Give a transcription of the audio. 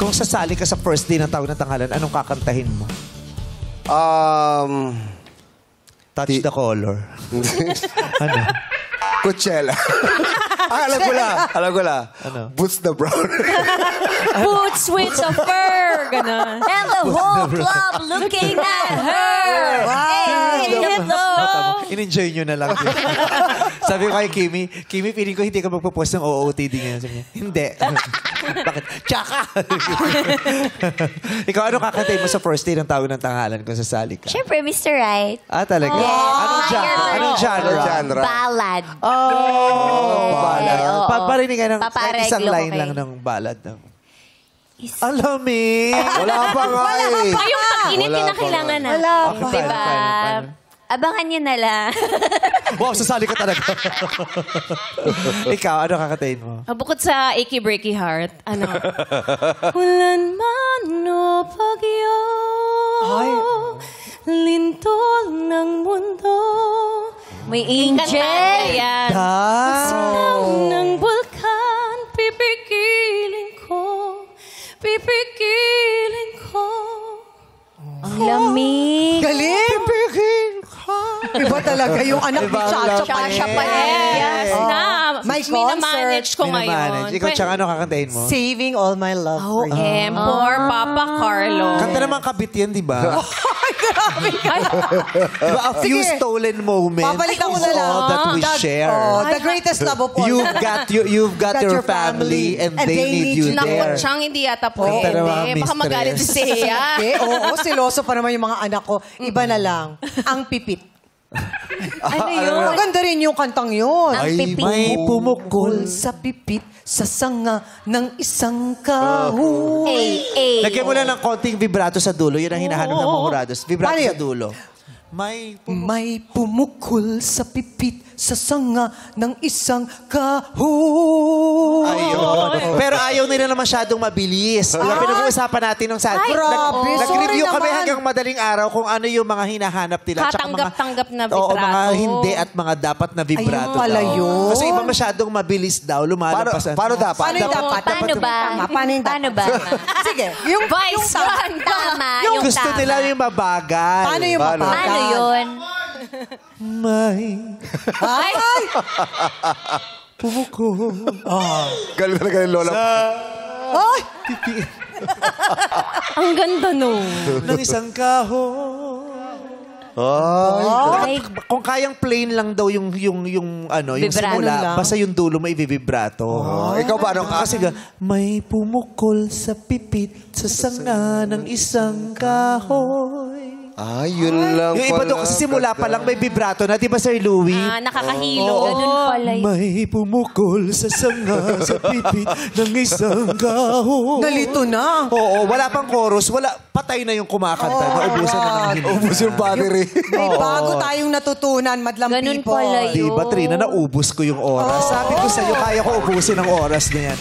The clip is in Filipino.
Kung sasali ka sa first day ng Taon ng Tanghalan, anong kakantahin mo? Touch the color. Ano? Coachella. Alam ko na. Ano? Boots the Brown. Boots with a fur. Ganon. And the whole club looking at her. Hey, hello. In-enjoy nyo na lang. Sabi ko kay Kimi, feeling ko hindi ka magpo-post ng OOTD ngayon. Sabi niya, hindi. Bakit? Tsaka! Ikaw, ano kakantahin mo sa first day ng Taon ng Tanghalan kung sasali ka? Siyempre, Mr. Right. Talaga? Anong genre? Ballad. Ballad. Parinig ka ng Papareglo isang ko line kayo. lang ng ballad. Alamig! Wala pa nga eh. Yung pag-init, kinakailangan na. Wala pa. Okay, Diba? paano? Abangan nyo na lang. Wow, sasali ka talaga. Ikaw, ano kakantahin mo? Bukod sa Achy Breaky Heart, ano? Ulan man o bagyo, lintol ng mundo. May angel. Yan. Silaw ng bulkan, pipigilin ko. Ang lamig. Galing! Iba talaga yung anak ni Chacha Chacha Panay. Panay. Yes, na. May Minamanage ko ngayon. Ikaw, tsaka ano kakantahin mo? Saving all my love for you. For Papa Carlo. Kanta naman kabit yan, di ba? Diba, a few Sige. stolen moments. Babalikan ko na is lang. all that we share. The greatest love of all. You've got your family and they need you Naku, there. siyang hindi yata po. Kanta na mga Baka mistress. magalit si Sia. Oo, siloso pa naman yung mga anak ko. Iba na lang. Ang pipit. Ano yun? Maganda rin yung kantang yun. Ang pipit. May pumukol. Sa pipit, sa sanga ng isang kahon. Lagyan mo lang ng konting vibrato sa dulo. Yun ang hinahanap ng mga hurados. Vibrato Paano sa yun? dulo. May pumukol sa pipit, sa sanga ng isang kahon. Ayun. Pero ayaw nila na masyadong mabilis. Diba, pinag-uusapan natin nung sa... grabe. Nag-review Sorry kami naman. hanggang madaling araw kung ano yung mga hinahanap nila. Tsaka Katanggap-tanggap na Oo, mga vibrato. hindi at mga dapat na vibrato Ayun pala daw. yun. Kasi iba masyadong mabilis daw. Lumalabas. Paano dapat? Paano yung dapat? Paano ba? Paano yung Paano ba? Sige. Yung Vice tama. Tama. Yung Yung gusto tama. nila yung mabagal. Paano yung Paano? mapagal? Paano yun? May Ay! pumukol. Galing talaga yung lola. Ay! Ang ganda no. ng isang kahon. Ay, Kung kayang plain lang daw yung ano, yung Vibrato simula, lang. basta yung dulo may vibrato. Ikaw ba? Anong Kasi may pumukol sa pipit sa sanga ng isang kahoy. Yun lang Yung iba doon, kasi simula pa lang may vibrato na, di ba Sir Louie? Nakakahilo. ganun pala yun. May pumukol sa sanga sa pipit ng isang kahoy. Nalito na. Oo, wala pang chorus, patay na yung kumakanta. Naubusan na ng hininga. Ubus yung battery. May bago tayong natutunan, madlang Ganun people. pala yun. Di ba, Trina, naubos ko yung oras. Sabi ko sa'yo, kaya ko ubusin ang oras na yan.